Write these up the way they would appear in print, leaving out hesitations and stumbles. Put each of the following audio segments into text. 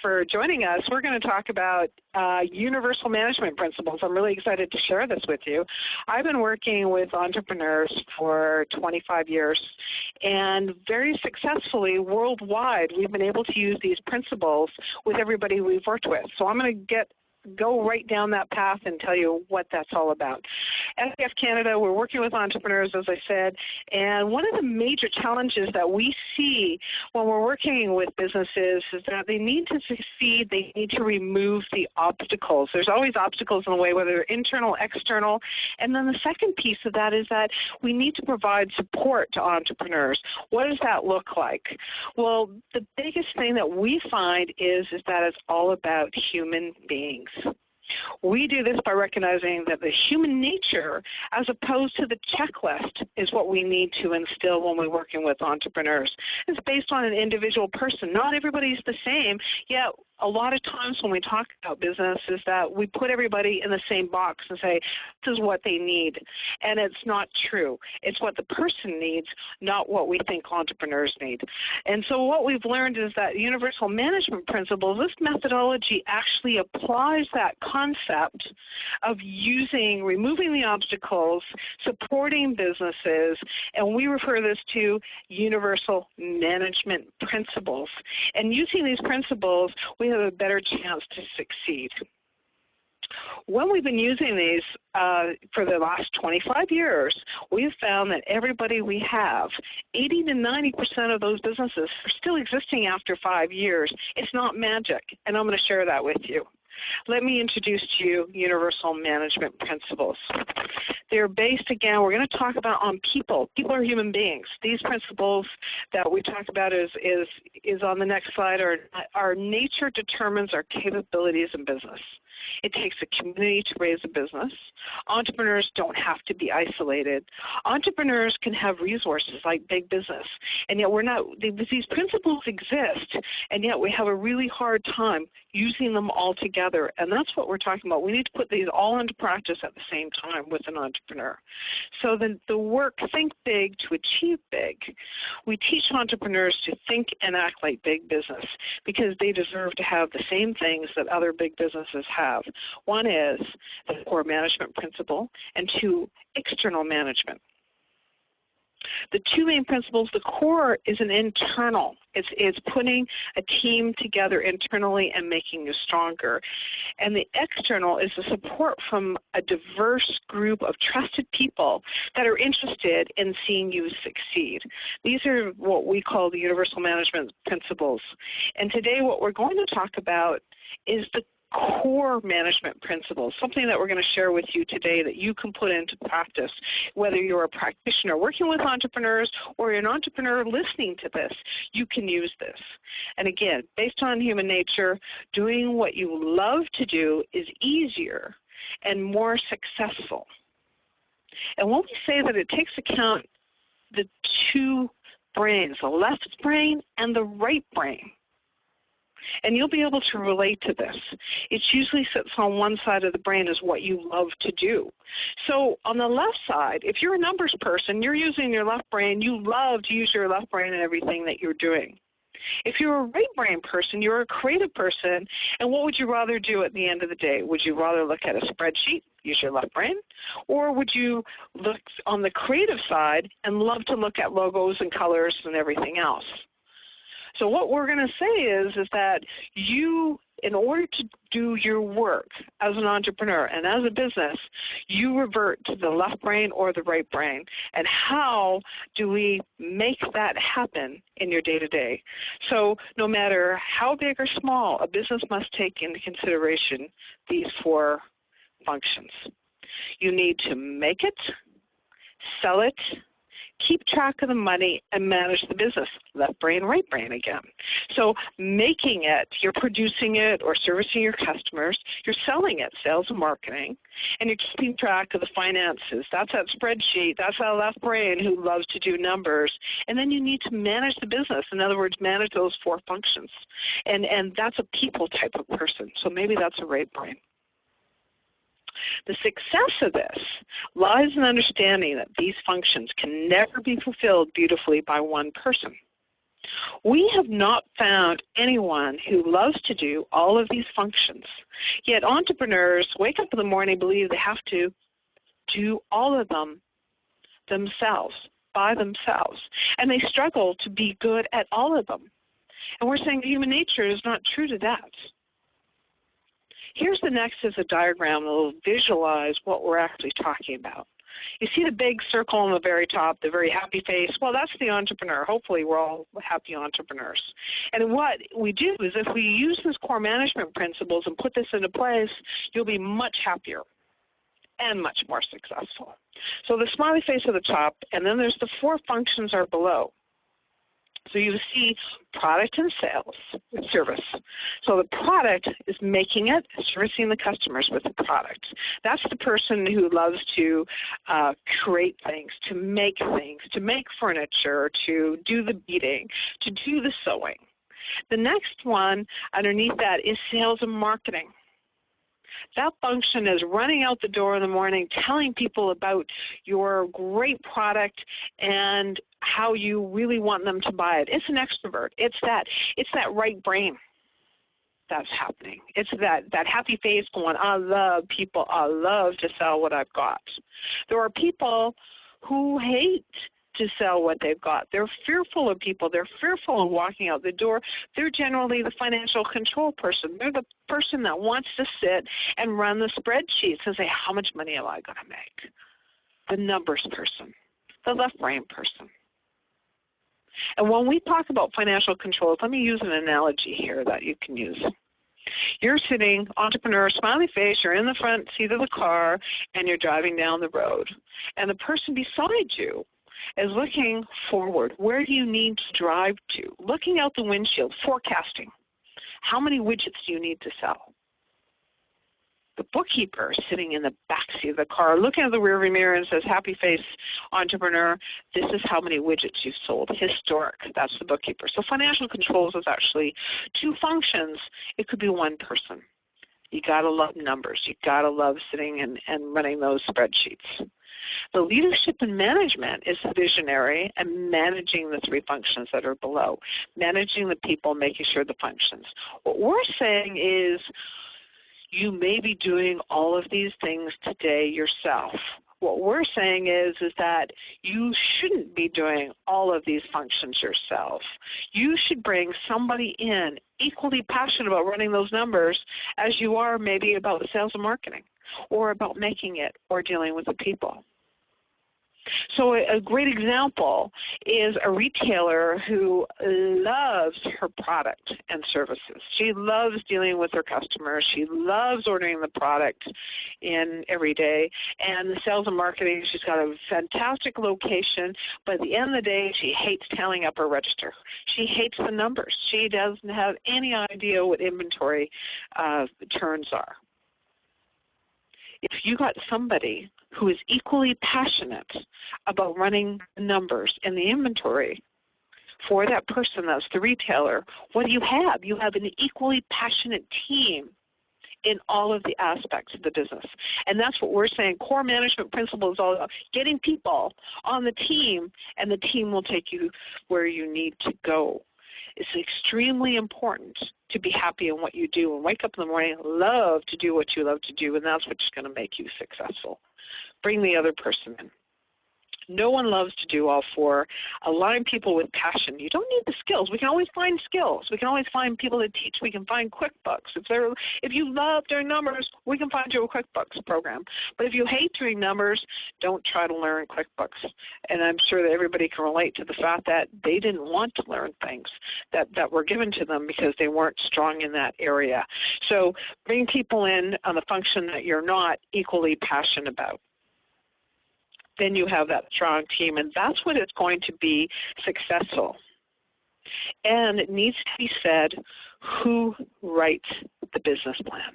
for joining us. We're going to talk about universal management principles. I'm really excited to share this with you. I've been working with entrepreneurs for 25 years, and very successfully worldwide, we've been able to use these principles with everybody we've worked with. So I'm going to go right down that path and tell you what that's all about. SPF Canada, we're working with entrepreneurs, as I said, and one of the major challenges that we see when we're working with businesses is that they need to succeed, they need to remove the obstacles. There's always obstacles in the way, whether they're internal, external, and then the second piece of that is that we need to provide support to entrepreneurs. What does that look like? Well, the biggest thing that we find is that it's all about human beings. We do this by recognizing that the human nature, as opposed to the checklist, is what we need to instill when we're working with entrepreneurs. It's based on an individual person. Not everybody's the same, yet a lot of times when we talk about business is that we put everybody in the same box and say, this is what they need. And it's not true. It's what the person needs, not what we think entrepreneurs need. And so what we've learned is that universal management principles, this methodology actually applies that concept of removing the obstacles, supporting businesses, and we refer this to universal management principles. And using these principles, we have a better chance to succeed. When we've been using these for the last 25 years, we've found that everybody we have, 80 to 90% of those businesses are still existing after 5 years. It's not magic, and I'm going to share that with you. Let me introduce to you universal management principles. They're based, again, we're going to talk about on people. People are human beings. These principles that we talk about is on the next slide. Our nature determines our capabilities in business. It takes a community to raise a business. Entrepreneurs don't have to be isolated. Entrepreneurs can have resources like big business, and yet these principles exist, and yet we have a really hard time using them all together, and that's what we're talking about. We need to put these all into practice at the same time with an entrepreneur. So the work, think big to achieve big. We teach entrepreneurs to think and act like big business because they deserve to have the same things that other big businesses have. One is the core management principle, and two, external management. The two main principles, the core is an internal. It's putting a team together internally and making you stronger. And the external is the support from a diverse group of trusted people that are interested in seeing you succeed. These are what we call the universal management principles. And today what we're going to talk about is the core management principles, something that we're going to share with you today that you can put into practice, whether you're a practitioner working with entrepreneurs or you're an entrepreneur listening to this, you can use this. And again, based on human nature, doing what you love to do is easier and more successful. And when we say that it takes account the two brains, the left brain and the right brain, and you'll be able to relate to this. It usually sits on one side of the brain is what you love to do. So on the left side, if you're a numbers person, you're using your left brain, you love to use your left brain in everything that you're doing. If you're a right brain person, you're a creative person, and what would you rather do at the end of the day? Would you rather look at a spreadsheet, use your left brain, or would you look on the creative side and love to look at logos and colors and everything else? So what we're going to say is that you, in order to do your work as an entrepreneur and as a business, you revert to the left brain or the right brain. And how do we make that happen in your day-to-day? So no matter how big or small, a business must take into consideration these four functions. You need to make it, sell it, keep track of the money, and manage the business. Left brain, right brain again. So making it, you're producing it or servicing your customers. You're selling it, sales and marketing. And you're keeping track of the finances. That's that spreadsheet. That's that left brain who loves to do numbers. And then you need to manage the business. In other words, manage those four functions. And that's a people type of person. So maybe that's a right brain. The success of this lies in understanding that these functions can never be fulfilled beautifully by one person. We have not found anyone who loves to do all of these functions. Yet entrepreneurs wake up in the morning and believe they have to do all of them themselves, by themselves. And they struggle to be good at all of them. And we're saying human nature is not true to that. Here's the next as a diagram that will visualize what we're actually talking about. You see the big circle on the very top, the very happy face? Well, that's the entrepreneur. Hopefully we're all happy entrepreneurs. And what we do is if we use these core management principles and put this into place, you'll be much happier and much more successful. So the smiley face at the top, and then there's the 4 functions are below. So you see product and sales, service. So the product is making it, servicing the customers with the product. That's the person who loves to create things, to make furniture, to do the beading, to do the sewing. The next one underneath that is sales and marketing. That function is running out the door in the morning, telling people about your great product and how you really want them to buy it. It's an extrovert. It's that right brain that's happening. It's that happy face going, I love people. I love to sell what I've got. There are people who hate to sell what they've got. They're fearful of people. They're fearful of walking out the door. They're generally the financial control person. They're the person that wants to sit and run the spreadsheets and say, how much money am I going to make? The numbers person, the left brain person. And when we talk about financial controls, let me use an analogy here that you can use. You're sitting, entrepreneur, smiley face, you're in the front seat of the car, and you're driving down the road. And the person beside you is looking forward. Where do you need to drive to? Looking out the windshield, forecasting. How many widgets do you need to sell? The bookkeeper is sitting in the back seat of the car, looking at the rearview mirror and says, happy face entrepreneur, this is how many widgets you've sold. Historic, that's the bookkeeper. So financial controls is actually 2 functions. It could be 1 person. You got to love numbers. You got to love sitting and running those spreadsheets. The leadership and management is the visionary and managing the 3 functions that are below, managing the people, making sure the functions. What we're saying is you may be doing all of these things today yourself. What we're saying is that you shouldn't be doing all of these functions yourself. You should bring somebody in equally passionate about running those numbers as you are maybe about the sales and marketing or about making it or dealing with the people. So a great example is a retailer who loves her product and services. She loves dealing with her customers. She loves ordering the product in every day. And the sales and marketing, she's got a fantastic location, but at the end of the day, she hates tallying up her register. She hates the numbers. She doesn't have any idea what inventory turns are. If you got somebody who is equally passionate about running the numbers and the inventory for that person, that's the retailer, what do you have? You have an equally passionate team in all of the aspects of the business. And that's what we're saying. Core management principle is all about getting people on the team, and the team will take you where you need to go. It's extremely important to be happy in what you do and wake up in the morning, love to do what you love to do, and that's what's going to make you successful. Bring the other person in. No one loves to do all 4. Align people with passion. You don't need the skills. We can always find skills. We can always find people to teach. We can find QuickBooks. If you love doing numbers, we can find you a QuickBooks program. But if you hate doing numbers, don't try to learn QuickBooks. And I'm sure that everybody can relate to the fact that they didn't want to learn things that were given to them because they weren't strong in that area. So bring people in on the function that you're not equally passionate about. Then you have that strong team, and that's what is going to be successful. And it needs to be said, who writes the business plan?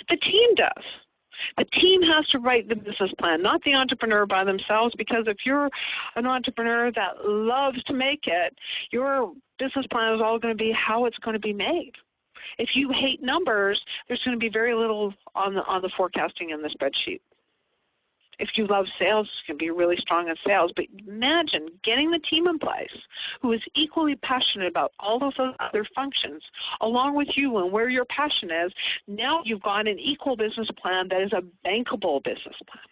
The team does. The team has to write the business plan, not the entrepreneur by themselves, because if you're an entrepreneur that loves to make it, your business plan is all going to be how it's going to be made. If you hate numbers, there's going to be very little on the forecasting in the spreadsheet. If you love sales, you can be really strong in sales. But imagine getting the team in place who is equally passionate about all of those other functions along with you and where your passion is. Now you've got an equal business plan that is a bankable business plan.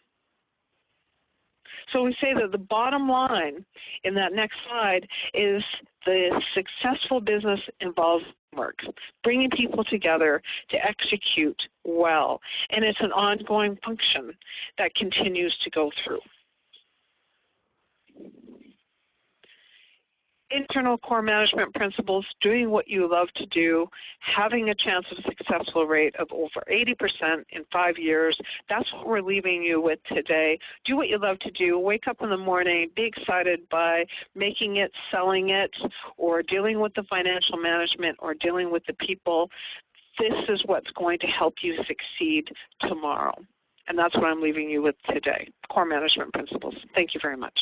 So we say that the bottom line in that next slide is the successful business involves work, bringing people together to execute well. And it's an ongoing function that continues to go through. Internal core management principles, doing what you love to do, having a chance of successful rate of over 80% in 5 years. That's what we're leaving you with today. Do what you love to do. Wake up in the morning, be excited by making it, selling it, or dealing with the financial management or dealing with the people. This is what's going to help you succeed tomorrow. And that's what I'm leaving you with today, core management principles. Thank you very much.